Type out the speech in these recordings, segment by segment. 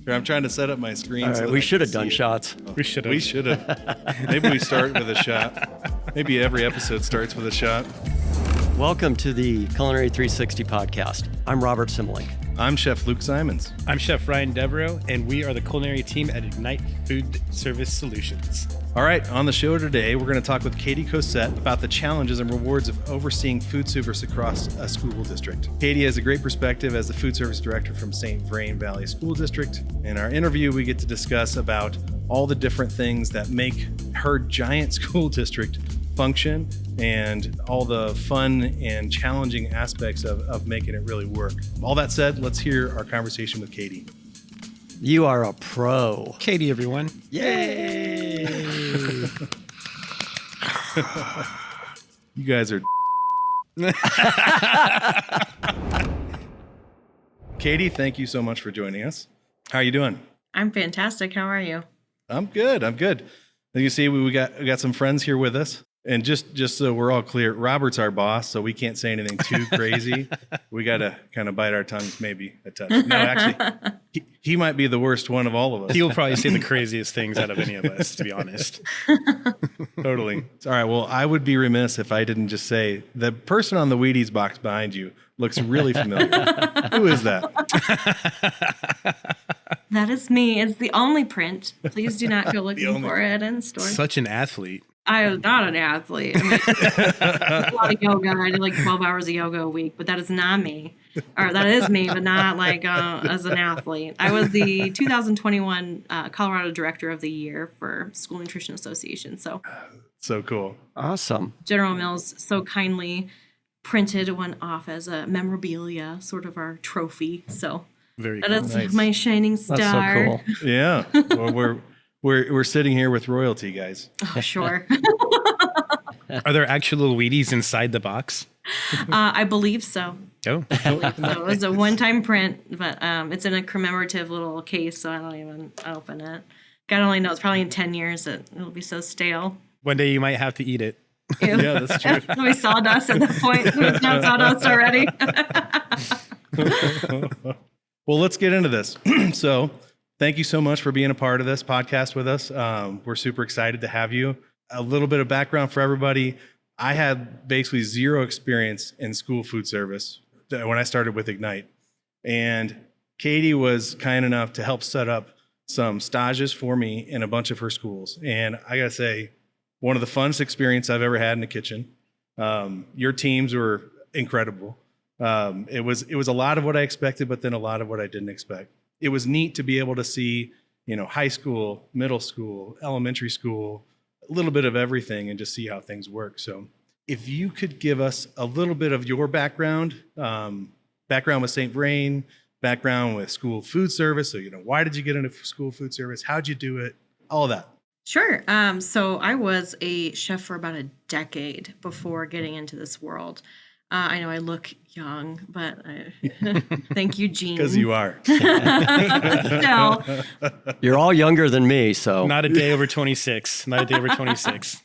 Here, I'm trying to set up my screen. All right, we should have done shots. We should have. Maybe we start with a shot. Maybe every episode starts with a shot. Welcome to the Culinary 360 podcast. I'm Robert Simlick. I'm Chef Luke Simonds. I'm Chef Ryan Devereaux, and we are the culinary team at Ignite Foodservice Solutions. All right, on the show today, we're going to talk with Katie Cossette about the challenges and rewards of overseeing food service across a school district. Katie has a great perspective as the food service director from Vrain Valley School District. In our interview, we get to discuss about all the different things that make her giant school district function and all the fun and challenging aspects of making it really work. All that said, let's hear our conversation with Katie. You are a pro. Katie, everyone. Yay! You guys are Katie, thank you so much for joining us. How are you doing? I'm fantastic. How are you? I'm good. As you see, we got some friends here with us. And just so we're all clear, Robert's our boss, so we can't say anything too crazy. We got to kind of bite our tongues maybe a touch. No, actually, he might be the worst one of all of us. He will probably say the craziest things out of any of us, to be honest. Totally. All right, well, I would be remiss if I didn't just say the person on the Wheaties box behind you looks really familiar. Who is that? That is me. It's the only print. Please do not go looking for it in stores. Such an athlete. I am not an athlete. I mean, a lot of yoga. I do like 12 hours of yoga a week, but that is not me. Or that is me, but not like as an athlete. I was the 2021 Colorado Director of the Year for School Nutrition Association. So cool. Awesome. General Mills so kindly printed one off as a memorabilia, sort of our trophy. So Very that cool. is Nice. my shining star. That's so cool. Yeah. Well, we're sitting here with royalty, guys. Oh, sure. Are there actual little Wheaties inside the box? I believe so. Oh. So it was a one-time print, but it's in a commemorative little case, so I don't even open it. God only knows, probably in 10 years it'll be so stale. One day you might have to eat it. Ew. Yeah, that's true. It'll be sawdust at that point. It's not sawdust already. Well, let's get into this. So thank you so much for being a part of this podcast with us. We're super excited to have you. A little bit of background for everybody. I had basically zero experience in school food service when I started with Ignite. And Katie was kind enough to help set up some stages for me in a bunch of her schools. And I got to say, one of the funnest experience I've ever had in the kitchen. Your teams were incredible. It was a lot of what I expected, but then a lot of what I didn't expect. It was neat to be able to see, high school, middle school, elementary school, a little bit of everything and just see how things work. So if you could give us a little bit of your background with St. Vrain, background with school food service. So, why did you get into school food service? How'd you do it? All of that. Sure. So I was a chef for about a decade before getting into this world. I know I look young, but thank you, Jean. Because you are. Still. You're all younger than me, so. Not a day over 26. Not a day over 26.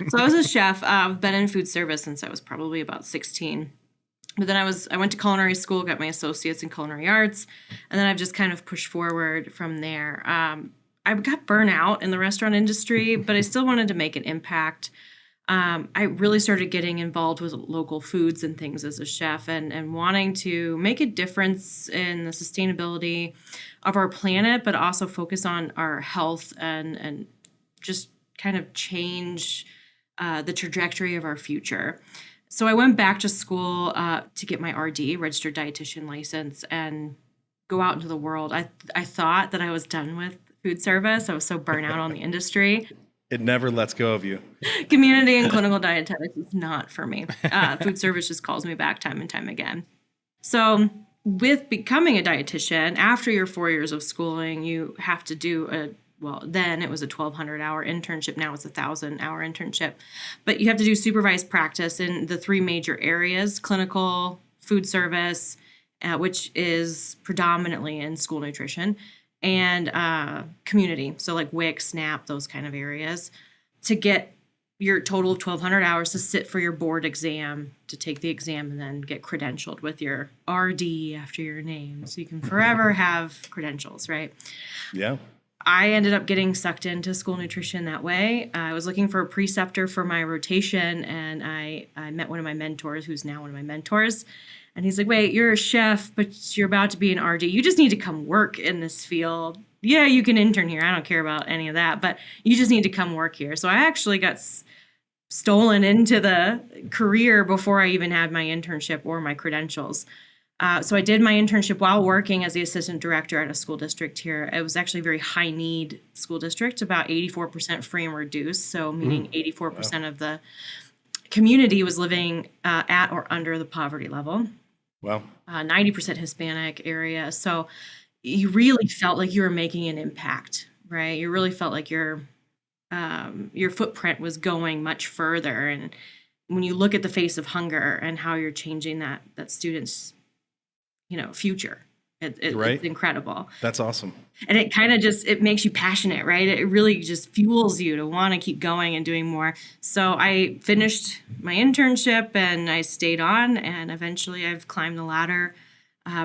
So I was a chef. I've been in food service since I was probably about 16. But then I went to culinary school, got my associates in culinary arts, and then I've just kind of pushed forward from there. I got burnt out in the restaurant industry, but I still wanted to make an impact. I really started getting involved with local foods and things as a chef and wanting to make a difference in the sustainability of our planet, but also focus on our health and just kind of change the trajectory of our future. So I went back to school to get my RD, registered dietitian license, and go out into the world. I thought that I was done with food service. I was so burnt out on the industry. It never lets go of you. Community and clinical dietetics is not for me. Food service just calls me back time and time again. So with becoming a dietitian, after your 4 years of schooling, you have to do then it was a 1,200-hour internship. Now it's a 1,000-hour internship. But you have to do supervised practice in the three major areas: clinical, food service, which is predominantly in school nutrition, and community, so like WIC, SNAP, those kind of areas, to get your total of 1,200 hours to sit for your board exam, to take the exam and then get credentialed with your RD after your name. So you can forever have credentials, right? Yeah. I ended up getting sucked into school nutrition that way. I was looking for a preceptor for my rotation, and I met one of my mentors, who's now one of my mentors. And he's like, wait, you're a chef, but you're about to be an RD. You just need to come work in this field. Yeah, you can intern here. I don't care about any of that, but you just need to come work here. So I actually got stolen into the career before I even had my internship or my credentials. So I did my internship while working as the assistant director at a school district here. It was actually a very high need school district, about 84% free and reduced. So meaning 84% of the community was living at or under the poverty level. Wow. 90% Hispanic area. So you really felt like you were making an impact, right? You really felt like your footprint was going much further. And when you look at the face of hunger and how you're changing that student's future, Right. it's incredible. That's awesome. And it kind of it makes you passionate, right? It really just fuels you to want to keep going and doing more. So I finished my internship and I stayed on, and eventually I've climbed the ladder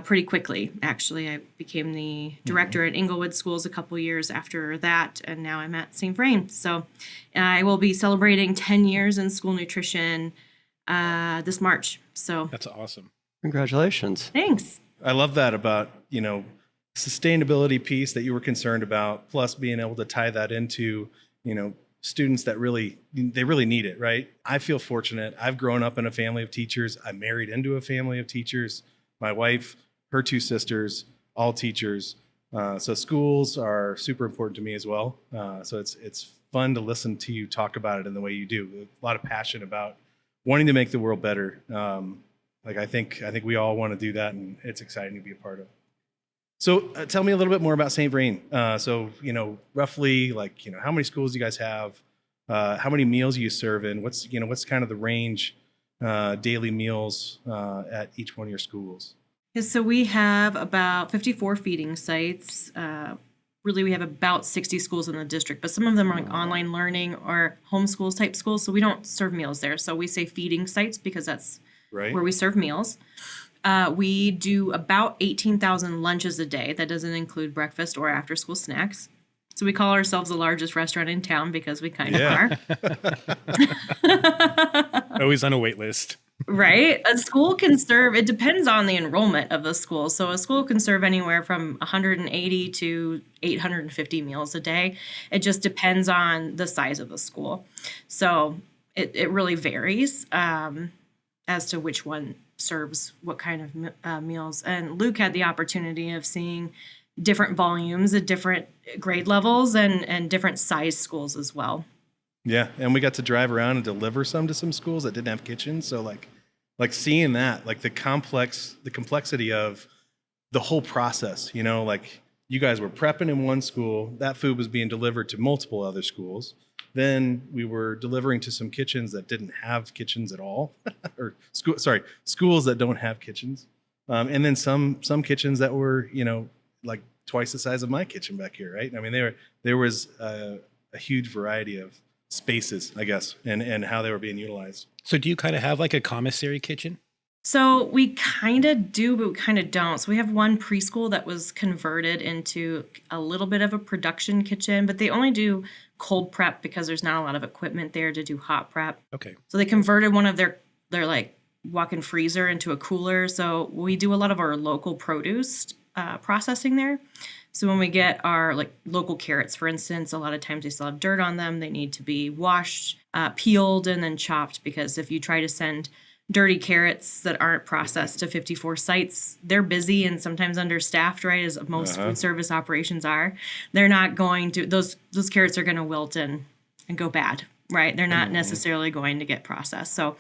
pretty quickly. Actually, I became the director at Inglewood Schools a couple years after that, and now I'm at St. Vrain. So I will be celebrating 10 years in school nutrition this March. So That's awesome. Congratulations. thanks. I love that about, sustainability piece that you were concerned about, plus being able to tie that into, students that really need it, right? I feel fortunate. I've grown up in a family of teachers. I married into a family of teachers. My wife, her two sisters, all teachers. So schools are super important to me as well. So it's fun to listen to you talk about it in the way you do. A lot of passion about wanting to make the world better. I think we all want to do that, and it's exciting to be a part of. So tell me a little bit more about St. Vrain. Roughly, how many schools do you guys have? How many meals you serve in? What's kind of the range, daily meals at each one of your schools? Yeah, so we have about 54 feeding sites. Really, we have about 60 schools in the district, but some of them are like online learning or homeschools type schools. So we don't serve meals there. So we say feeding sites because that's Right. where we serve meals. We do about 18,000 lunches a day. That doesn't include breakfast or after school snacks. So we call ourselves the largest restaurant in town because we kind of are. Always on a wait list. Right? A school can serve, it depends on the enrollment of the school. So a school can serve anywhere from 180 to 850 meals a day. It just depends on the size of the school. So it really varies as to which one serves what kind of meals. And Luke had the opportunity of seeing different volumes at different grade levels and different size schools as well. Yeah, and we got to drive around and deliver some to some schools that didn't have kitchens. So like seeing that, like the complexity of the whole process, you guys were prepping in one school, that food was being delivered to multiple other schools. Then we were delivering to some kitchens that didn't have kitchens at all, or schools that don't have kitchens. And then some kitchens that were, like twice the size of my kitchen back here, right? I mean, there was a huge variety of spaces, I guess, and how they were being utilized. So do you kind of have like a commissary kitchen? So we kind of do, but we kind of don't. So we have one preschool that was converted into a little bit of a production kitchen, but they only do cold prep because there's not a lot of equipment there to do hot prep. Okay. So they converted one of their like walk-in freezer into a cooler. So we do a lot of our local produce processing there. So when we get our like local carrots, for instance, a lot of times they still have dirt on them. They need to be washed, peeled, and then chopped, because if you try to send dirty carrots that aren't processed to 54 sites, they're busy and sometimes understaffed, right? As most food service operations are. They're not going to, those carrots are going to wilt and go bad, right? They're not necessarily going to get processed. So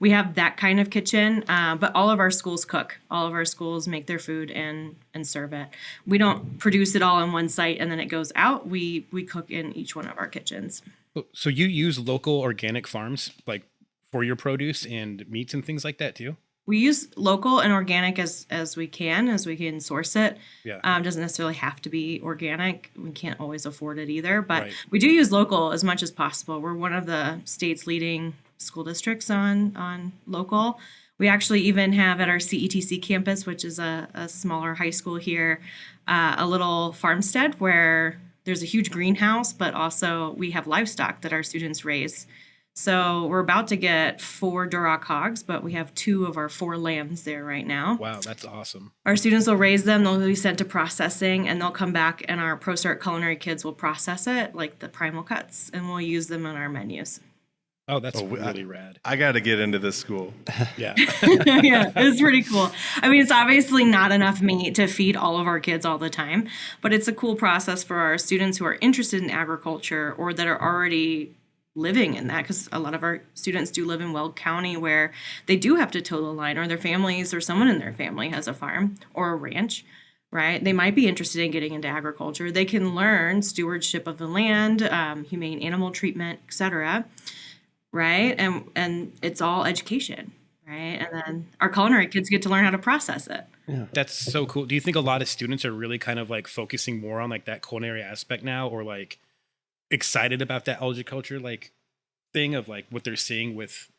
we have that kind of kitchen, but all of our schools cook. All of our schools make their food and serve it. We don't produce it all in one site and then it goes out. We cook in each one of our kitchens. So you use local organic farms, like for your produce and meats and things like that too? We use local and organic as we can source it. Yeah. Doesn't necessarily have to be organic. We can't always afford it either, but Right. we do use local as much as possible. We're one of the state's leading school districts on local. We actually even have at our CETC campus, which is a smaller high school here, a little farmstead where there's a huge greenhouse, but also we have livestock that our students raise. So we're about to get 4 Duroc hogs, but we have 2 of our 4 lambs there right now. Wow, that's awesome. Our students will raise them, they'll be sent to processing, and they'll come back and our ProStart culinary kids will process it, like the primal cuts, and we'll use them on our menus. Oh, that's really rad. I got to get into this school. Yeah. Yeah, it's pretty cool. I mean, it's obviously not enough meat to feed all of our kids all the time, but it's a cool process for our students who are interested in agriculture or that are already living in that, because a lot of our students do live in Weld County where they do have to toe the line, or their families or someone in their family has a farm or a ranch, right? They might be interested in getting into agriculture. They can learn stewardship of the land, humane animal treatment, etc., right? And it's all education, right? And then our culinary kids get to learn how to process it. Yeah. That's so cool. Do you think a lot of students are really kind of like focusing more on like that culinary aspect now, or like excited about that agriculture like thing of like what they're seeing with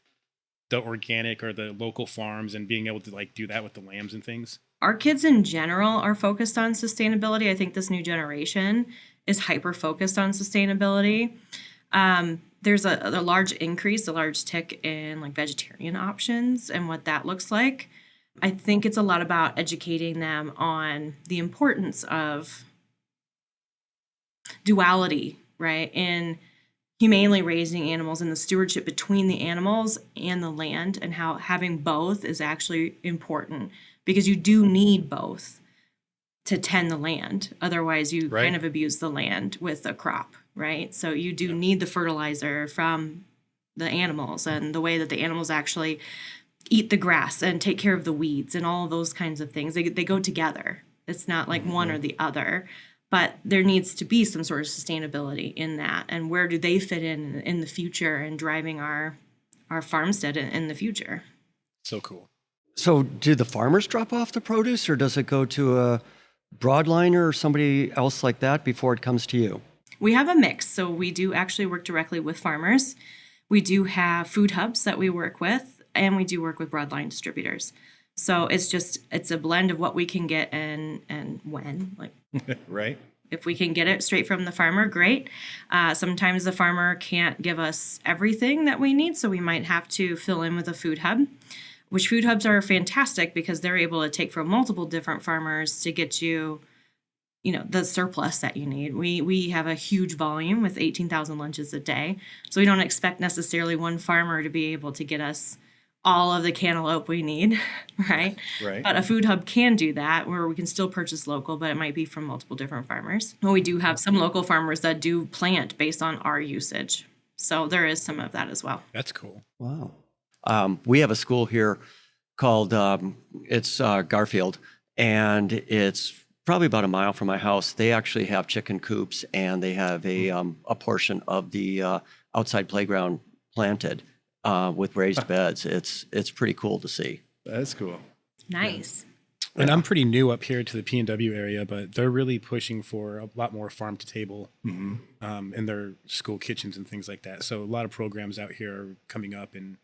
the organic or the local farms and being able to like do that with the lambs and things? Our kids in general are focused on sustainability. I think this new generation is hyper focused on sustainability. There's a large increase, a large tick in like vegetarian options and what that looks like. I think it's a lot about educating them on the importance of duality, right? In humanely raising animals and the stewardship between the animals and the land, and how having both is actually important, because you do need both to tend the land. Otherwise, you Right. kind of abuse the land with a crop, right? So you do need the fertilizer from the animals and the way that the animals actually eat the grass and take care of the weeds and all of those kinds of things. They go together. It's not like one or the other. But there needs to be some sort of sustainability in that. And where do they fit in the future and driving our farmstead in the future? So cool. So do the farmers drop off the produce, or does it go to a broadliner or somebody else like that before it comes to you? We have a mix. So we do actually work directly with farmers. We do have food hubs that we work with, and we do work with broadline distributors. So it's a blend of what we can get and when. Like, Right. if we can get it straight from the farmer, great. Sometimes the farmer can't give us everything that we need, so we might have to fill in with a food hub, which food hubs are fantastic because they're able to take from multiple different farmers to get you, the surplus that you need. We have a huge volume with 18,000 lunches a day, so we don't expect necessarily one farmer to be able to get us all of the cantaloupe we need, right? Right. But a food hub can do that, where we can still purchase local, but it might be from multiple different farmers. Well, we do have some local farmers that do plant based on our usage. So there is some of that as well. That's cool. Wow. We have a school here called, it's Garfield, and it's probably about a mile from my house. They actually have chicken coops, and they have a portion of the outside playground planted with raised beds. It's pretty cool to see. That's cool. Nice. And I'm pretty new up here to the P&W area, but they're really pushing for a lot more farm to table in their school kitchens and things like that. So a lot of programs out here are coming up and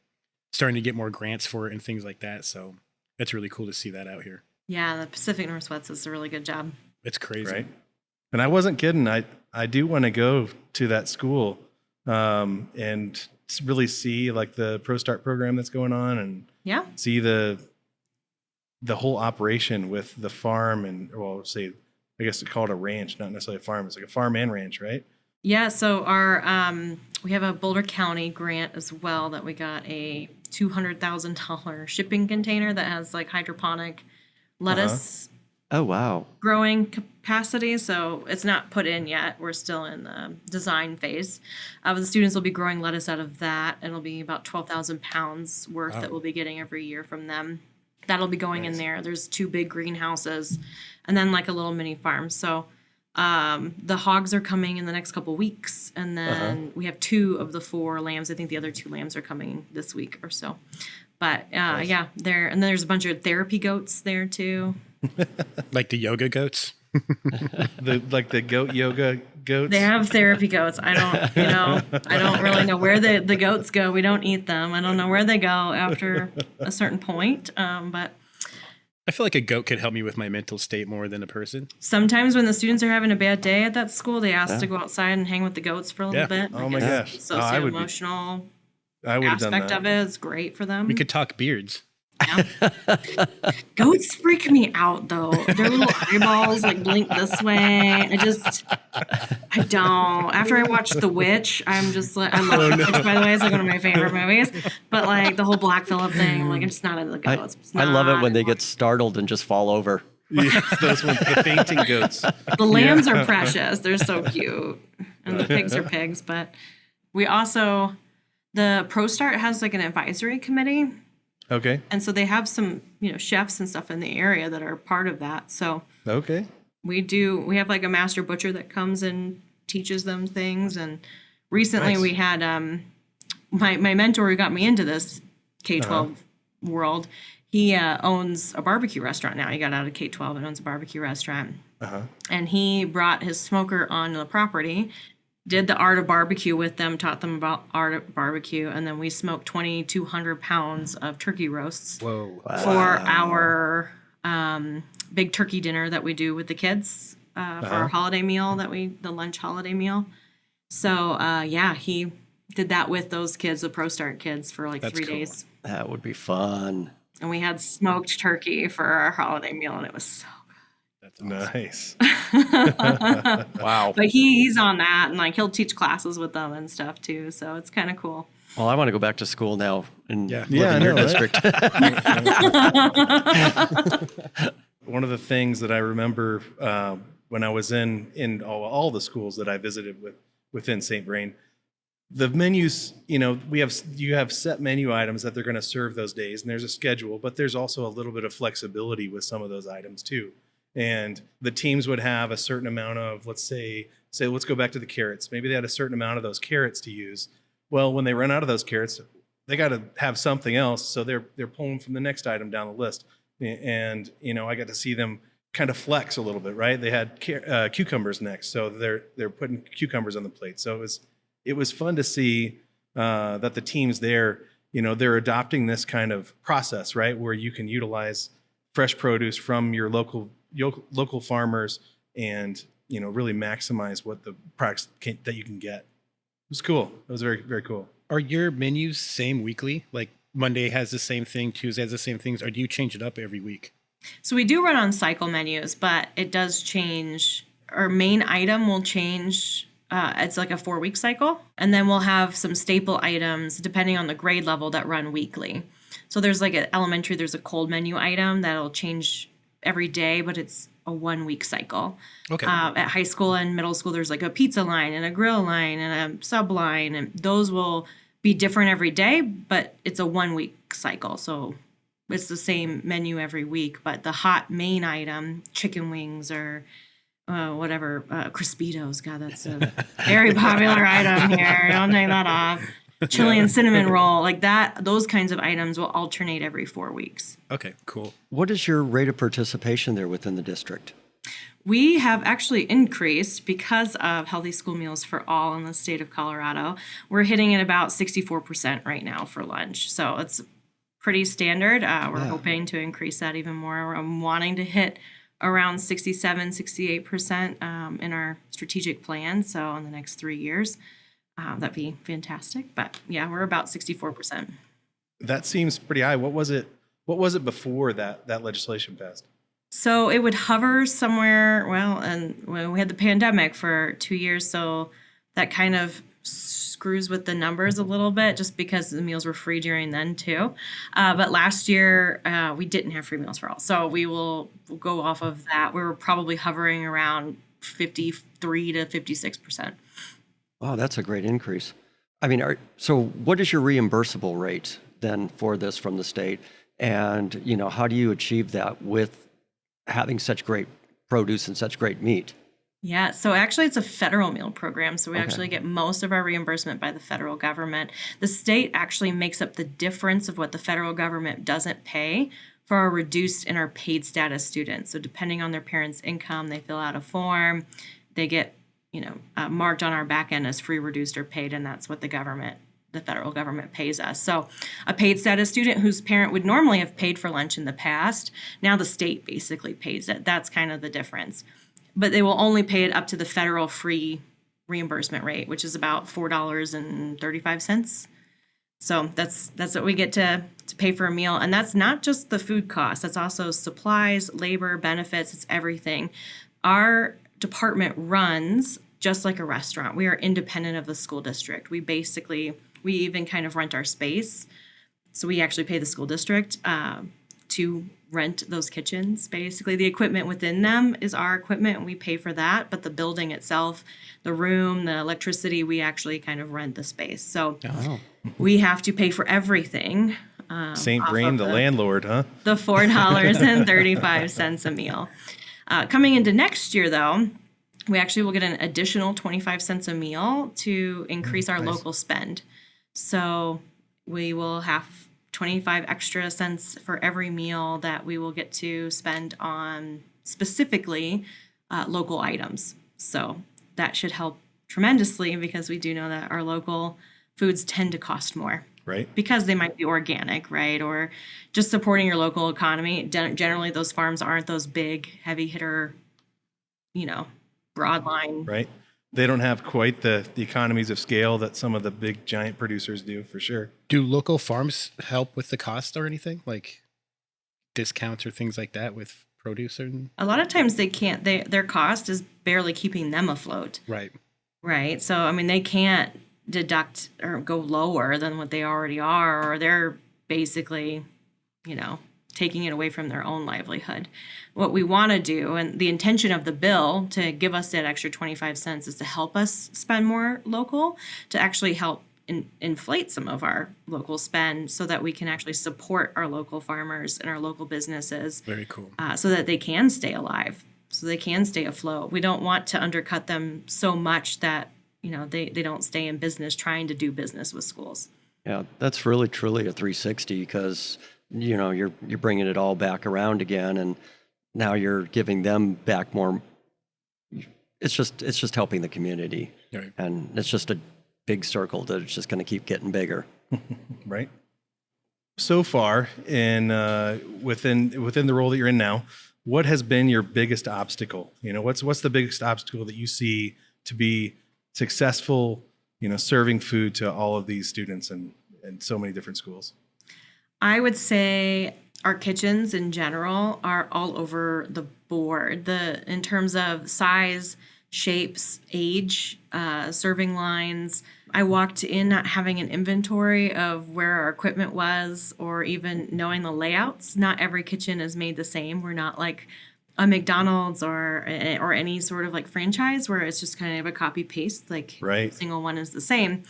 starting to get more grants for it and things like that. So it's really cool to see that out here. Yeah, the Pacific Northwest does a really good job. It's crazy. Right. And I wasn't kidding. I do want to go to that school and really see like the ProStart program that's going on, and Yeah. see the whole operation with the farm, and I guess it's called a ranch, not necessarily a farm. It's like a farm and ranch, right? Yeah, so our we have a Boulder County grant as well that we got a $200,000 shipping container that has like hydroponic lettuce Oh, wow. growing capacity. So it's not put in yet. We're still in the design phase. The students will be growing lettuce out of that. It'll be about 12,000 pounds worth that we'll be getting every year from them. That'll be going in there. There's 2 big greenhouses and then like a little mini farm. So the hogs are coming in the next couple weeks. And then we have 2 of the 4 lambs. I think the other 2 lambs are coming this week or so. But yeah, there, and there's a bunch of therapy goats there too. Like the yoga goats. The goat yoga goats. They have therapy goats. I don't really know where the goats go. We don't eat them. I don't know where they go after a certain point. But I feel like a goat could help me with my mental state more than a person. sometimes when the students are having a bad day at that school, they ask to go outside and hang with the goats for a little bit. Oh my Like, gosh. it's Oh, I would be- socio-emotional I would have done aspect that. of it is great for them. We could talk beards. Goats freak me out though. Their little eyeballs like blink this way. I don't. After I watched The Witch, I'm just like, I love The Witch, by the way. It's like one of my favorite movies. But like the whole Black Phillip thing, I'm like, I'm just not into the goats. I love it when they get startled and just fall over. Yeah, those ones, the fainting goats. The lambs are precious. They're so cute. And the pigs are pigs. But we also, the ProStart has like an advisory committee. Okay. And so they have some, chefs and stuff in the area that are part of that. So Okay. we have like a master butcher that comes and teaches them things. And recently Nice. we had my mentor who got me into this K-12 world. He owns a barbecue restaurant now. He got out of K-12 and owns a barbecue restaurant. And he brought his smoker on the property, did the art of barbecue with them, taught them about art of barbecue, and then we smoked 2,200 pounds of turkey roasts Whoa. for our big turkey dinner that we do with the kids for our holiday meal the lunch holiday meal. So yeah, he did that with those kids, the ProStart kids, for like That's 3 cool. days. That would be fun. And we had smoked turkey for our holiday meal, and it was so That's awesome. Nice. Wow. But he's on that, and like he'll teach classes with them and stuff too. So it's kind of cool. Well, I want to go back to school now and Yeah. live Yeah, in I your know, right? district. One of the things that I remember when I was in all the schools that I visited within St. Vrain, the menus, you have set menu items that they're going to serve those days, and there's a schedule, but there's also a little bit of flexibility with some of those items too. And the teams would have a certain amount of, let's go back to the carrots. Maybe they had a certain amount of those carrots to use. Well, when they run out of those carrots, they got to have something else. So they're pulling from the next item down the list. And, I got to see them kind of flex a little bit, right? They had cucumbers next. So they're putting cucumbers on the plate. So it was fun to see that the teams there, they're adopting this kind of process, right? Where you can utilize fresh produce from your local farmers and, really maximize what the products that you can get. It was cool. It was very, very cool. Are your menus same weekly? Like Monday has the same thing, Tuesday has the same things, or do you change it up every week? So we do run on cycle menus, but it does change. Our main item will change. It's like a 4-week cycle. And then we'll have some staple items, depending on the grade level, that run weekly. So there's like at elementary, there's a cold menu item that'll change every day, but it's a 1-week cycle. Okay. At high school and middle school, there's like a pizza line and a grill line and a sub line. And those will be different every day, but it's a 1-week cycle. So it's the same menu every week, but the hot main item, chicken wings or whatever, Crispitos. God, that's a very popular item here. Don't take that off. Chili and cinnamon roll, like that. Those kinds of items will alternate every 4 weeks. Okay, cool. What is your rate of participation there within the district? We have actually increased because of Healthy School Meals for All in the state of Colorado. We're hitting at about 64% right now for lunch. So it's pretty standard. We're hoping to increase that even more. I'm wanting to hit around 67, 68% in our strategic plan. So in the next 3 years, that'd be fantastic. But yeah, we're about 64%. That seems pretty high. What was it before that legislation passed? So it would hover somewhere, and we had the pandemic for 2 years, so that kind of screws with the numbers a little bit just because the meals were free during then too. But last year we didn't have free meals for all. So we'll go off of that. We were probably hovering around 53 to 56%. Wow, that's a great increase. I mean, so what is your reimbursable rate then for this from the state? And, how do you achieve that with having such great produce and such great meat? Yeah, so actually it's a federal meal program. So we actually get most of our reimbursement by the federal government. The state actually makes up the difference of what the federal government doesn't pay for our reduced and our paid status students. So depending on their parents' income, they fill out a form, they get, marked on our back end as free, reduced, or paid, and that's what the federal government pays us. So a paid status student whose parent would normally have paid for lunch in the past, now the state basically pays it. That's kind of the difference. But they will only pay it up to the federal free reimbursement rate, which is about $4.35. So that's what we get to pay for a meal. And that's not just the food cost. That's also supplies, labor, benefits. It's everything. Our department runs just like a restaurant. We are independent of the school district. We even kind of rent our space. So we actually pay the school district to rent those kitchens. Basically, the equipment within them is our equipment, and we pay for that. But the building itself, the room, the electricity, we actually kind of rent the space. So we have to pay for everything. St. Vrain, the landlord, huh? The $4.35 a meal. Coming into next year, though, we actually will get an additional 25 cents a meal to increase our local spend. So we will have 25 extra cents for every meal that we will get to spend on specifically local items. So that should help tremendously, because we do know that our local foods tend to cost more. Right. Because they might be organic, right? Or just supporting your local economy. Generally, those farms aren't those big, heavy hitter, broad line. Right. They don't have quite the economies of scale that some of the big giant producers do, for sure. Do local farms help with the cost or anything, like discounts or things like that with produce? A lot of times they can't. Their cost is barely keeping them afloat. Right. Right. So, they can't deduct or go lower than what they already are, or they're basically, taking it away from their own livelihood. What we want to do, and the intention of the bill to give us that extra 25 cents, is to help us spend more local, to actually help inflate some of our local spend so that we can actually support our local farmers and our local businesses. Very cool. So that they can stay alive, so they can stay afloat. We don't want to undercut them so much that, they don't stay in business trying to do business with schools. Yeah, that's really truly a 360, because you're bringing it all back around again, and now you're giving them back more. It's just helping the community, right. And it's just a big circle that it's just going to keep getting bigger. Right. So far, in within the role that you're in now, what has been your biggest obstacle? What's the biggest obstacle that you see to be successful, serving food to all of these students and so many different schools? I would say our kitchens in general are all over the board. In terms of size, shapes, age, serving lines. I walked in not having an inventory of where our equipment was, or even knowing the layouts. Not every kitchen is made the same. We're not like a McDonald's or any sort of like franchise where it's just kind of a copy paste. Like right. Every single one is the same.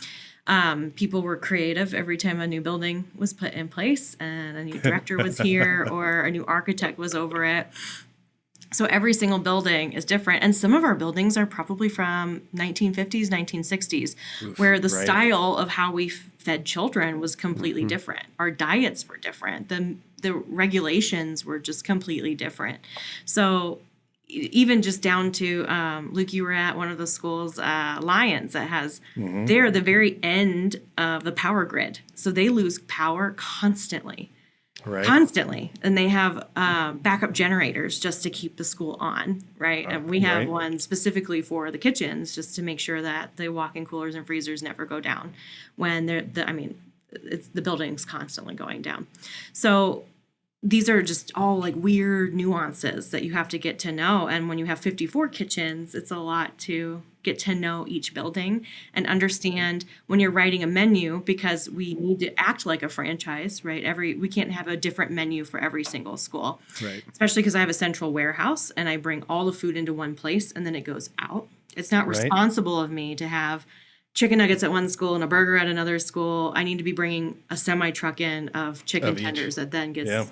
People were creative every time a new building was put in place and a new director was here or a new architect was over it. So every single building is different. And some of our buildings are probably from 1950s, 1960s, where the style of how we fed children was completely different. Our diets were different. The regulations were just completely different. So even just down to, Luke, you were at one of the schools, Lions, that has, they're the very end of the power grid. So they lose power constantly. Right. Constantly. And they have backup generators just to keep the school on, right? And we have one specifically for the kitchens just to make sure that the walk-in coolers and freezers never go down when the building's constantly going down. So these are just all like weird nuances that you have to get to know. And when you have 54 kitchens, it's a lot to get to know each building and understand when you're writing a menu, because we need to act like a franchise, right? We can't have a different menu for every single school, right? Especially because I have a central warehouse and I bring all the food into one place and then it goes out. It's not responsible of me to have chicken nuggets at one school and a burger at another school. I need to be bringing a semi truck in of chicken tenders that then gets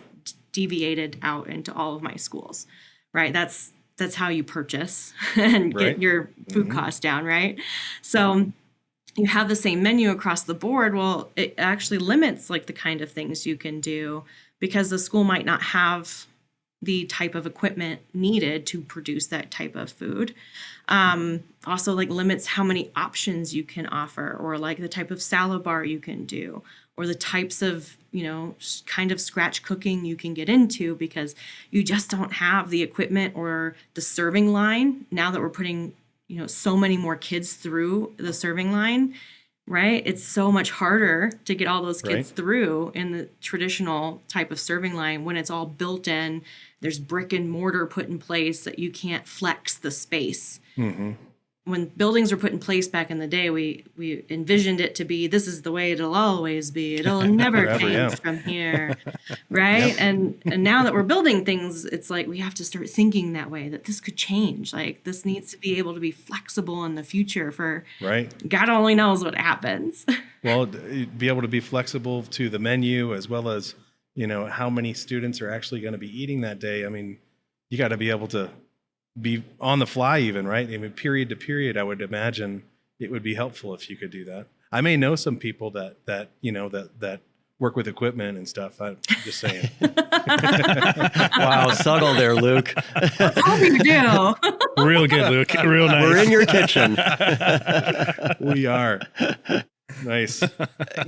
deviated out into all of my schools, right? That's that's how you purchase and Right. get your food costs down, right? So you have the same menu across the board. Well, it actually limits like the kind of things you can do because the school might not have the type of equipment needed to produce that type of food. Also like limits how many options you can offer, or like the type of salad bar you can do, or the types of, kind of scratch cooking you can get into, because you just don't have the equipment or the serving line. Now that we're putting, so many more kids through the serving line, right? It's so much harder to get all those kids Right. through in the traditional type of serving line when it's all built in. There's brick and mortar put in place that you can't flex the space. When buildings were put in place back in the day, we envisioned it to be, this is the way it'll always be. It'll never Forever, change yeah. from here, right? And now that we're building things, it's like we have to start thinking that way, that this could change. Like this needs to be able to be flexible in the future for Right. God only knows what happens. Well, be able to be flexible to the menu, as well as, how many students are actually going to be eating that day. I mean, you got to be able to be on the fly even, right? I mean, period to period, I would imagine it would be helpful if you could do that. I may know some people that work with equipment and stuff. I'm just saying. Wow, subtle there, Luke. Hope you do. Real good, Luke. Real nice. We're in your kitchen. We are. Nice.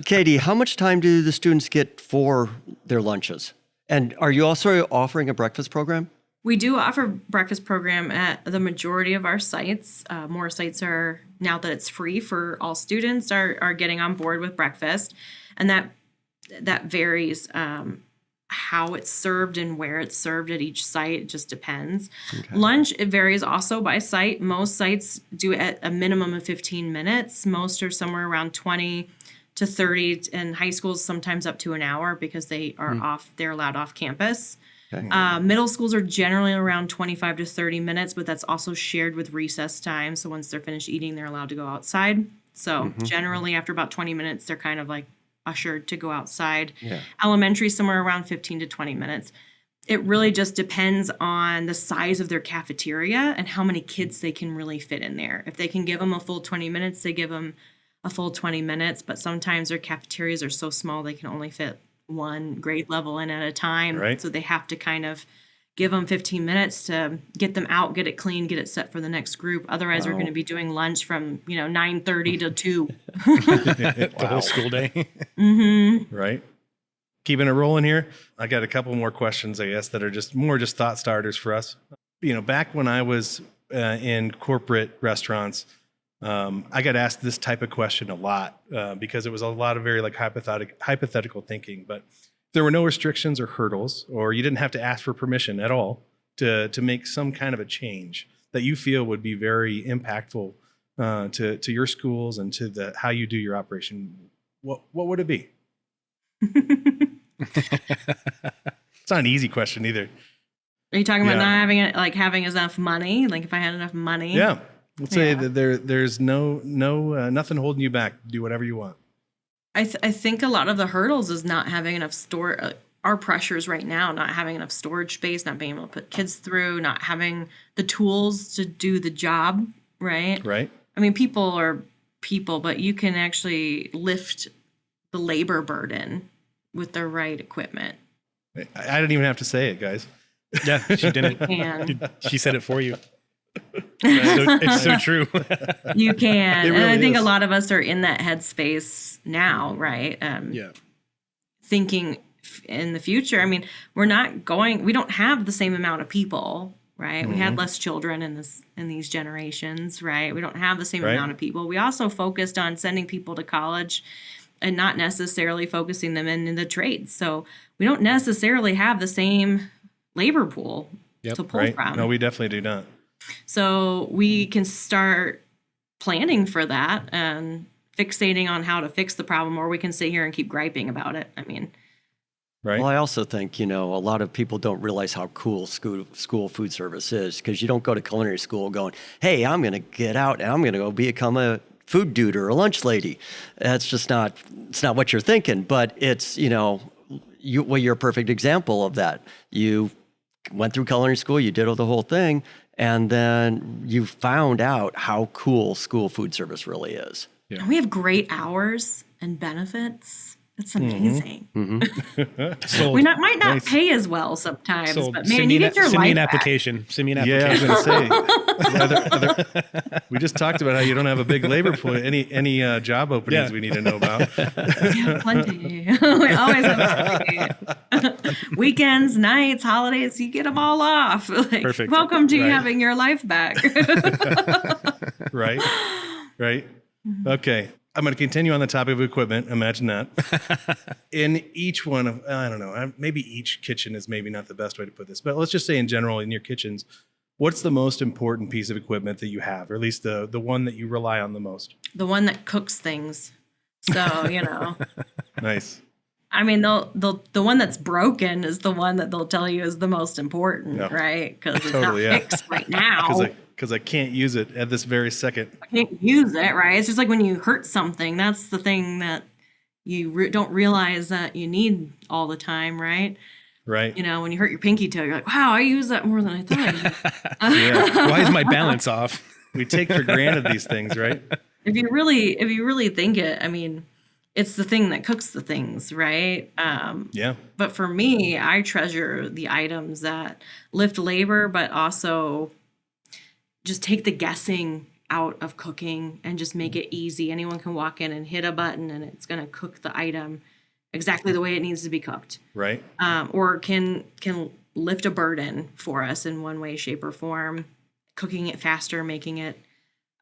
Katie, how much time do the students get for their lunches? And are you also offering a breakfast program? We do offer breakfast program at the majority of our sites. More sites are, now that it's free for all students, are getting on board with breakfast. And that varies how it's served and where it's served at each site. It just depends. Okay. Lunch, it varies also by site. Most sites do it at a minimum of 15 minutes. Most are somewhere around 20 to 30, and high schools sometimes up to an hour because they are they're allowed off campus. Okay. Middle schools are generally around 25 to 30 minutes, but that's also shared with recess time. So once they're finished eating, they're allowed to go outside. So generally after about 20 minutes, they're kind of like ushered to go outside. Yeah. Elementary, somewhere around 15 to 20 minutes. It really just depends on the size of their cafeteria and how many kids they can really fit in there. If they can give them a full 20 minutes, they give them a full 20 minutes. But sometimes their cafeterias are so small, they can only fit one grade level in at a time. Right. So they have to kind of give them 15 minutes to get them out, get it clean, get it set for the next group. Otherwise, we're going to be doing lunch from 9:30 to 2. The whole school day. Right. Keeping it rolling here. I got a couple more questions, I guess, that are just thought starters for us. Back when I was in corporate restaurants, I got asked this type of question a lot because it was a lot of very like hypothetical thinking. But there were no restrictions or hurdles, or you didn't have to ask for permission at all to make some kind of a change that you feel would be very impactful to your schools and to how you do your operation. What would it be? It's not an easy question either. Are you talking about not having enough money? Like if I had enough money? Yeah. Let's say that there's no nothing holding you back. Do whatever you want. I think a lot of the hurdles is not having enough our pressures right now, not having enough storage space, not being able to put kids through, not having the tools to do the job, right? Right. I mean, people are people, but you can actually lift the labor burden with the right equipment. I didn't even have to say it, guys. Yeah, she didn't. She said it for you. It's so true. You can. Really, and I think is. a lot of us are in that headspace now, right? Thinking in the future. I mean, we don't have the same amount of people, right? We had less children in these generations, right? We don't have the same amount of people. We also focused on sending people to college and not necessarily focusing them in the trades. So we don't necessarily have the same labor pool to pull from. No, we definitely do not. So we can start planning for that and fixating on how to fix the problem, or we can sit here and keep griping about it. I mean, right. Well, I also think, a lot of people don't realize how cool school food service is, because you don't go to culinary school going, hey, I'm going to get out and I'm going to go become a food dude or a lunch lady. That's just it's not what you're thinking, but it's, you're a perfect example of that. You went through culinary school, you did the whole thing, And then you found out how cool school food service really is. And we have great hours and benefits. It's amazing. Sold. We might not Nice. pay as well sometimes, Sold. but man, you get your send me life an back. application. Send me an Yeah, I was application. going to say. We just talked about how you don't have a big labor pool. Any job openings Yeah. we need to know about? Yeah, plenty. We always have plenty. Weekends, nights, holidays, you get them all off. Like, Perfect. welcome to you Right. having your life back. Right. Right. Okay. I'm going to continue on the topic of equipment. Imagine that. In each one of, I don't know, maybe each kitchen is maybe not the best way to put this, but let's just say in general, in your kitchens, what's the most important piece of equipment that you have, or at least the one that you rely on the most? The one that cooks things. So, Nice. I mean, the one that's broken is the one that they'll tell you is the most important, Yeah. right? Because it's Totally, not yeah. fixed right now. Because I can't use it at this very second. I can't use it, right? It's just like when you hurt something, that's the thing that you don't realize that you need all the time, right? Right. When you hurt your pinky toe, you're like, wow, I use that more than I thought. Yeah. Why is my balance off? We take for granted these things, right? If you really think it, I mean, it's the thing that cooks the things, right? Yeah. But for me, I treasure the items that lift labor, but also just take the guessing out of cooking and just make it easy. Anyone can walk in and hit a button and it's going to cook the item exactly the way it needs to be cooked. Right. Or can lift a burden for us in one way, shape, or form, cooking it faster, making it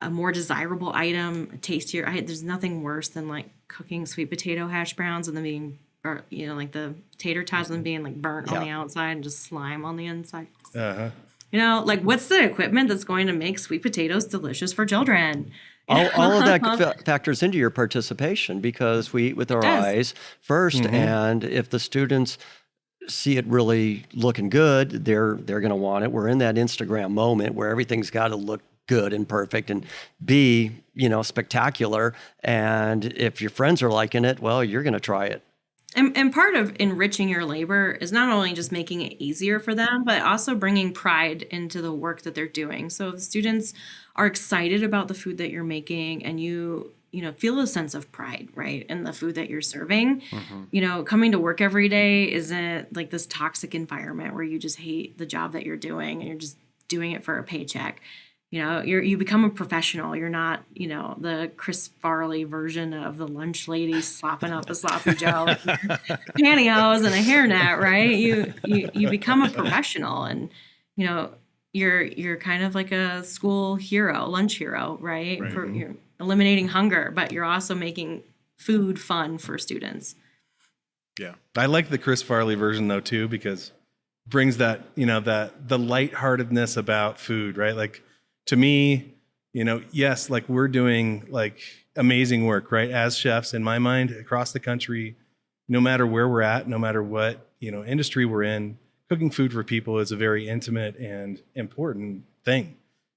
a more desirable item, tastier. There's nothing worse than like cooking sweet potato hash browns and then being, or, like the tater tots and them being like burnt on the outside and just slime on the inside. Uh-huh. Like what's the equipment that's going to make sweet potatoes delicious for children? All of that factors into your participation because we eat with our does. eyes first, and if the students see it really looking good, they're going to want it. We're in that Instagram moment where everything's got to look good and perfect and be, spectacular. And if your friends are liking it, well, you're going to try it. And part of enriching your labor is not only just making it easier for them, but also bringing pride into the work that they're doing. So the students are excited about the food that you're making and you feel a sense of pride, right, in the food that you're serving. Coming to work every day isn't like this toxic environment where you just hate the job that you're doing and you're just doing it for a paycheck. You become a professional. You're not, the Chris Farley version of the lunch lady slopping up a sloppy Joe, with pantyhose and a hairnet, right? You become a professional, and you're kind of like a school hero, lunch hero, right? You're eliminating hunger, but you're also making food fun for students. Yeah. I like the Chris Farley version though too, because it brings that, the lightheartedness about food, right? Like to me, yes, like we're doing like amazing work, right? As chefs in my mind across the country, no matter where we're at, no matter what, industry we're in, cooking food for people is a very intimate and important thing,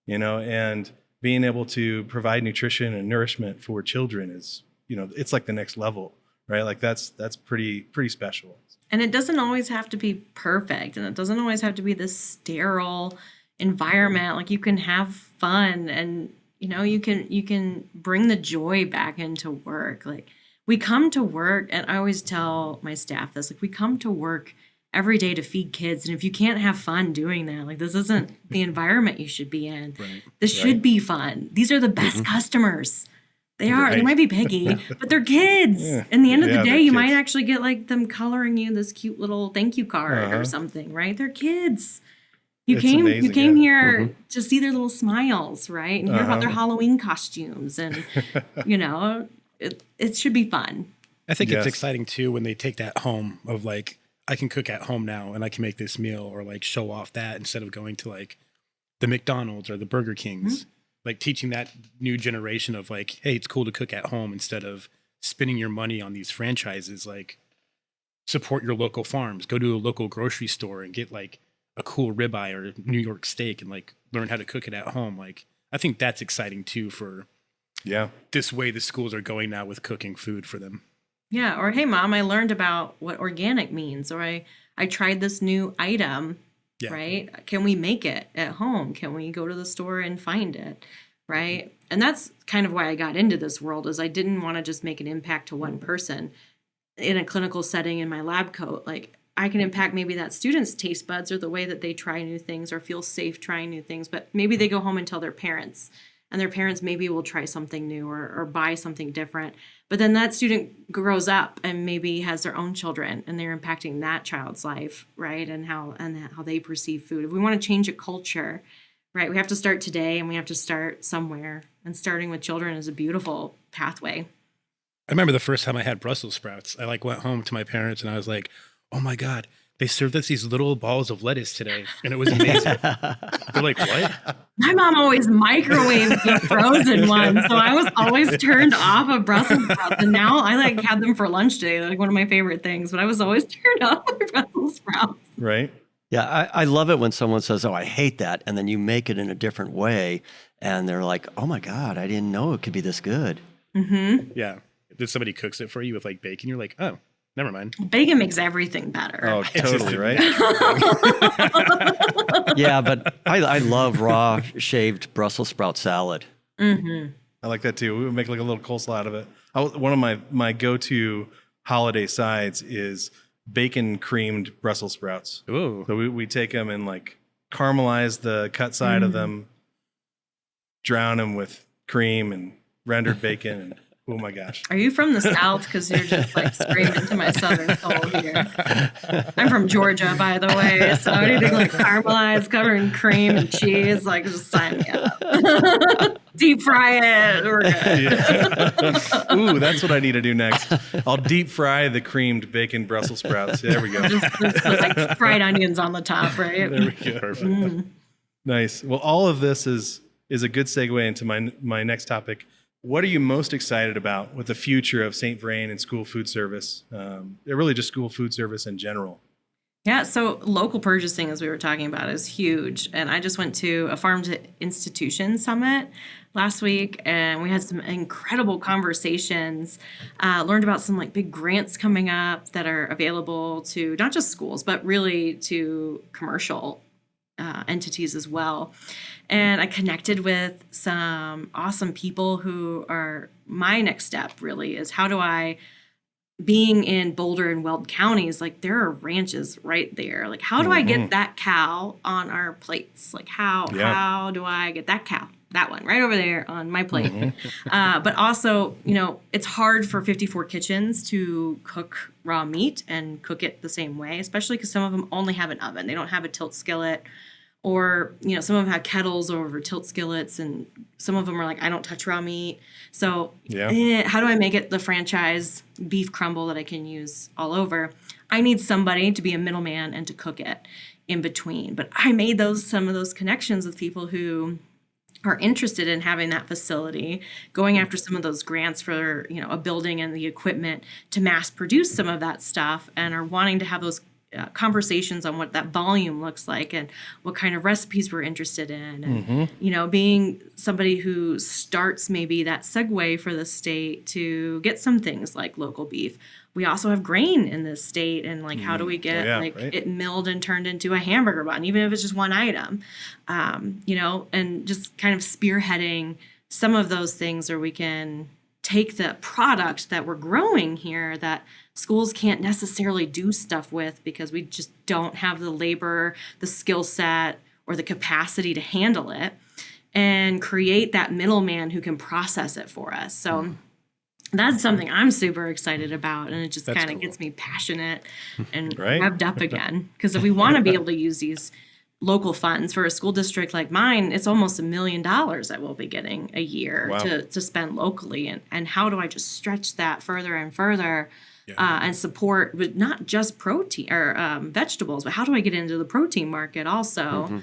and being able to provide nutrition and nourishment for children is, it's like the next level, right? Like that's pretty special. And it doesn't always have to be perfect, and it doesn't always have to be this sterile environment. Like you can have fun, and you can bring the joy back into work. Like we come to work, and I always tell my staff this, like we come to work every day to feed kids, and if you can't have fun doing that, like this isn't the environment you should be in. Right. This should be fun. These are the best customers. They are. They Right. might be picky, but they're kids. In the end of the Yeah, day, they're you kids. might actually get like them coloring you this cute little thank you card or something, right? They're kids. You It's came amazing, yeah. here to see their little smiles, right? And hear about their Halloween costumes, and it should be fun. I think Yes. it's exciting too when they take that home of like, I can cook at home now and I can make this meal, or like show off that instead of going to like the McDonald's or the Burger Kings. Like teaching that new generation of like, hey, it's cool to cook at home instead of spending your money on these franchises. Like support your local farms, go to a local grocery store and get like a cool ribeye or New York steak and like learn how to cook it at home. Like I think that's exciting too for this way the schools are going now with cooking food for them. Yeah, or hey mom, I learned about what organic means, or I tried this new item Yeah. right? Can we make it at home? Can we go to the store and find it, right? And that's kind of why I got into this world, is I didn't want to just make an impact to one person in a clinical setting in my lab coat. Like, I can impact maybe that student's taste buds or the way that they try new things or feel safe trying new things, but maybe they go home and tell their parents, and their parents maybe will try something new or buy something different. But then that student grows up and maybe has their own children, and they're impacting that child's life, right? And how they perceive food. If we want to change a culture, right, we have to start today, and we have to start somewhere. And starting with children is a beautiful pathway. I remember the first time I had Brussels sprouts. I went home to my parents and I was like, oh my God, they served us these little balls of lettuce today. And it was amazing. They're like, what? My mom always microwaved the frozen ones, so I was always turned off of Brussels sprouts. And now I had them for lunch today. They're one of my favorite things, but I was always turned off of Brussels sprouts. Right. Yeah, I love it when someone says, oh, I hate that. And then you make it in a different way. And they're like, oh my God, I didn't know it could be this good. Mm-hmm. Yeah. If somebody cooks it for you with bacon, you're like, oh, never mind. Bacon makes everything better. Oh, totally, right? Yeah, but I love raw shaved Brussels sprout salad. Mm-hmm. I like that too. We would make a little coleslaw out of it. One of my go-to holiday sides is bacon creamed Brussels sprouts. Ooh. So we take them and caramelize the cut side of them, drown them with cream and rendered bacon, and oh my gosh. Are you from the South? Because you're just screaming to my Southern soul here. I'm from Georgia, by the way. So anything caramelized, covered in cream and cheese, just sign me up. Deep fry it. We're good. Yeah. Ooh, that's what I need to do next. I'll deep fry the creamed bacon Brussels sprouts. There we go. Just put, fried onions on the top, right? There we go. Perfect. Nice. Well, all of this is a good segue into my next topic. What are you most excited about with the future of St. Vrain and school food service? Really just school food service in general. Yeah, so local purchasing, as we were talking about, is huge. And I just went to a farm to institution summit last week, and we had some incredible conversations, learned about some big grants coming up that are available to not just schools, but really to commercial entities as well. And I connected with some awesome people who are my next step really is how do I, being in Boulder and Weld counties, there are ranches right there. How do I get that cow on our plates? How do I get that cow, that one right over there on my plate? But also, it's hard for 54 kitchens to cook raw meat and cook it the same way, especially because some of them only have an oven. They don't have a tilt skillet. Or, some of them have kettles over tilt skillets, and some of them are I don't touch raw meat. So how do I make it the franchise beef crumble that I can use all over? I need somebody to be a middleman and to cook it in between. But I made some of those connections with people who are interested in having that facility, going after some of those grants for, a building and the equipment to mass produce some of that stuff, and are wanting to have those conversations on what that volume looks like and what kind of recipes we're interested in. And, being somebody who starts maybe that segue for the state to get some things like local beef. We also have grain in this state, and how do we get it milled and turned into a hamburger bun, even if it's just one item, and just kind of spearheading some of those things where we can take the product that we're growing here that schools can't necessarily do stuff with because we just don't have the labor, the skill set, or the capacity to handle it, and create that middleman who can process it for us. So that's something I'm super excited about, and it just kind of gets me passionate and revved up again. Because if we want to be able to use these local funds for a school district like mine, it's almost $1 million that we'll be getting a year to spend locally. And how do I just stretch that further and further and support with not just protein or vegetables, but how do I get into the protein market also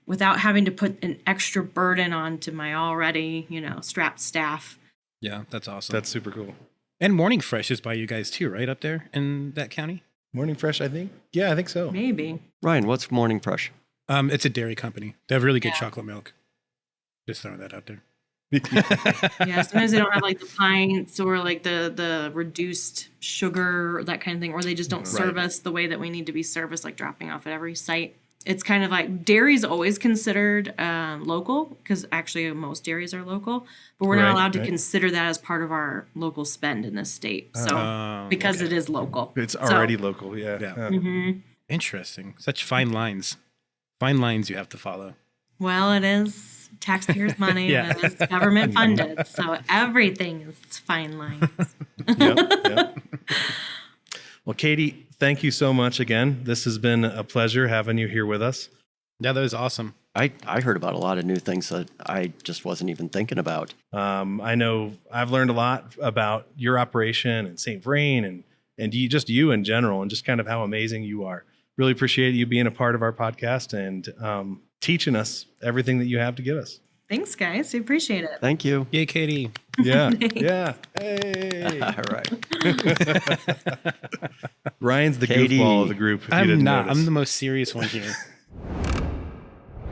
without having to put an extra burden onto my already, strapped staff. Yeah, that's awesome. That's super cool. And Morning Fresh is by you guys too, right? Up there in that county? Morning Fresh, I think. Yeah, I think so. Maybe. Ryan, what's Morning Fresh? It's a dairy company. They have really good chocolate milk. Just throwing that out there. Yeah, sometimes they don't have like the pints or like the reduced sugar or that kind of thing, or they just don't serve us the way that we need to be serviced, like dropping off at every site. It's kind of like dairy's always considered local, because actually most dairies are local, but we're not allowed to consider that as part of our local spend in this state. So because it is local, It's already local. Yeah. Mm-hmm. Interesting. Such fine lines. Fine lines you have to follow. Well, it is taxpayers' money and it is government funded, so everything is fine lines. Yep. Well, Katie, thank you so much again. This has been a pleasure having you here with us. Yeah, that was awesome. I heard about a lot of new things that I just wasn't even thinking about. I know I've learned a lot about your operation and St. Vrain and you in general, and just kind of how amazing you are. Really appreciate you being a part of our podcast and teaching us everything that you have to give us. Thanks, guys. We appreciate it. Thank you. Yay, Katie. Yeah. Yeah. Hey. All right. Ryan's the Katie. goofball of the group. If you I'm didn't not. notice. I'm the most serious one here.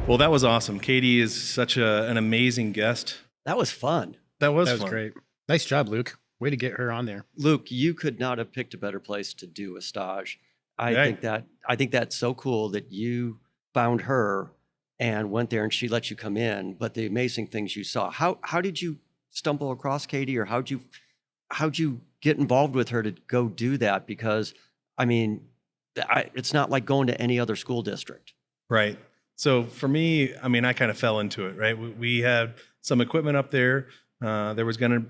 Well, that was awesome. Katie is such an amazing guest. That was fun. That was That was fun. great. Nice job, Luke. Way to get her on there. Luke, you could not have picked a better place to do a stage. I Right. think that's so cool that you found her and went there and she let you come in. But the amazing things you saw. How did you stumble across Katie, or how'd you get involved with her to go do that? Because I mean, it's not like going to any other school district. Right. So for me, I mean, I kind of fell into it, right? We had some equipment up there. There was gonna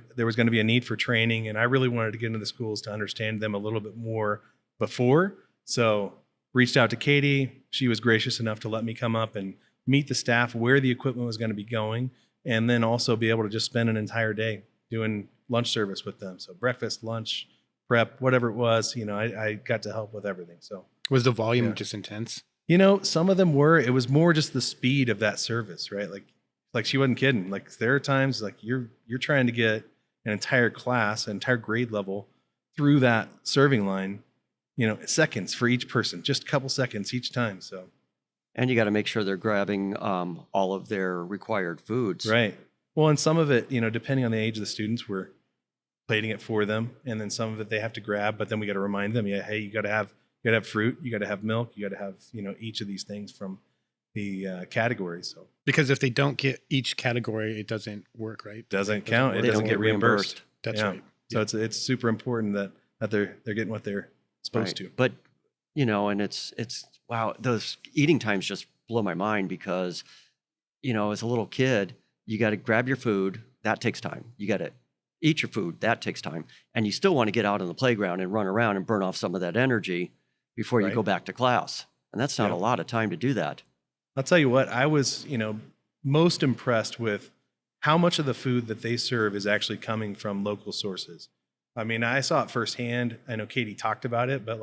be a need for training, and I really wanted to get into the schools to understand them a little bit more before. So reached out to Katie. She was gracious enough to let me come up and meet the staff where the equipment was going to be going, and then also be able to just spend an entire day doing lunch service with them. So breakfast, lunch, prep, whatever it was, I got to help with everything. So Was the volume just intense? some of them were. It was more just the speed of that service, right? Like she wasn't kidding. Like there are times like you're trying to get an entire class, an entire grade level through that serving line, seconds for each person, just a couple seconds each time. So, And you got to make sure they're grabbing all of their required foods. right. Well, and some of it, depending on the age of the students, we're plating it for them, and then some of it they have to grab. But then we got to remind them, hey, you got to have fruit, you got to have milk, you got to have each of these things from the categories. So Because if they don't get each category, it doesn't work, right? doesn't count. It They doesn't don't get reimbursed. That's Yeah. right. So it's super important that they're getting what they're supposed to. But and it's wow, those eating times just blow my mind because as a little kid, you got to grab your food, that takes time. You got to eat your food, that takes time. And you still want to get out on the playground and run around and burn off some of that energy before you Right. go back to class. And that's not Yeah. a lot of time to do that. I'll tell you what, I was, most impressed with how much of the food that they serve is actually coming from local sources. I mean, I saw it firsthand. I know Katie talked about it, but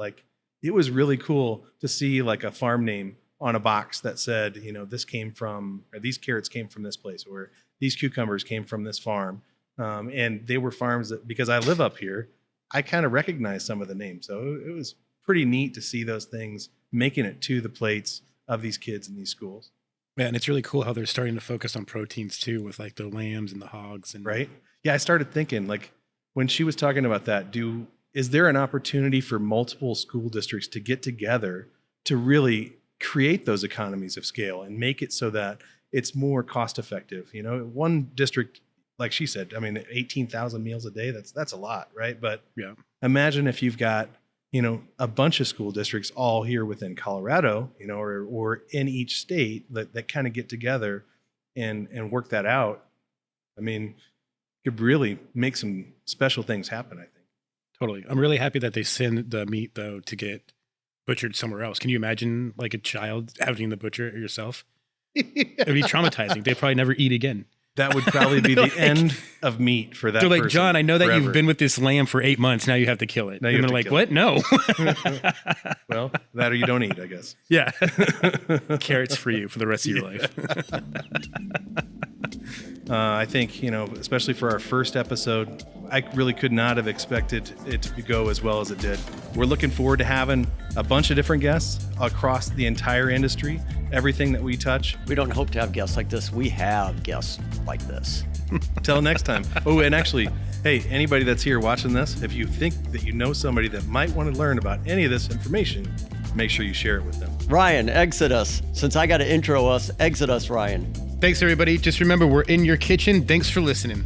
it was really cool to see like a farm name on a box that said, this came from, or these carrots came from this place, or these cucumbers came from this farm. And they were farms that, because I live up here, I kind of recognize some of the names. So it was pretty neat to see those things making it to the plates of these kids in these schools. Yeah, and it's really cool how they're starting to focus on proteins too, with like the lambs and the hogs and Right? Yeah, I started thinking when she was talking about that, is there an opportunity for multiple school districts to get together to really create those economies of scale and make it so that it's more cost effective? One district, like she said, 18,000 meals a day, that's a lot, right? But Yeah. imagine if you've got, a bunch of school districts all here within Colorado, or in each state that kind of get together and work that out. Could really make some special things happen, I think. Totally. I'm really happy that they send the meat though to get butchered somewhere else. Can you imagine like a child having to butcher it yourself? It'd be traumatizing. They'd probably never eat again. That would probably be the end of meat for that They're like, person John, I know that forever. you've been with this lamb for 8 months. Now you have to kill it. Now you And have they're to like, kill what? No. Well, that or you don't eat, I guess. Yeah. Carrots for you for the rest of your life. I think, especially for our first episode, I really could not have expected it to go as well as it did. We're looking forward to having a bunch of different guests across the entire industry, everything that we touch. We don't hope to have guests like this. We have guests like this. Until next time. Oh, and actually, hey, anybody that's here watching this, if you think that you know somebody that might want to learn about any of this information, make sure you share it with them. Ryan, exit us. Since I got to intro us, exit us, Ryan. Thanks, everybody. Just remember, we're in your kitchen. Thanks for listening.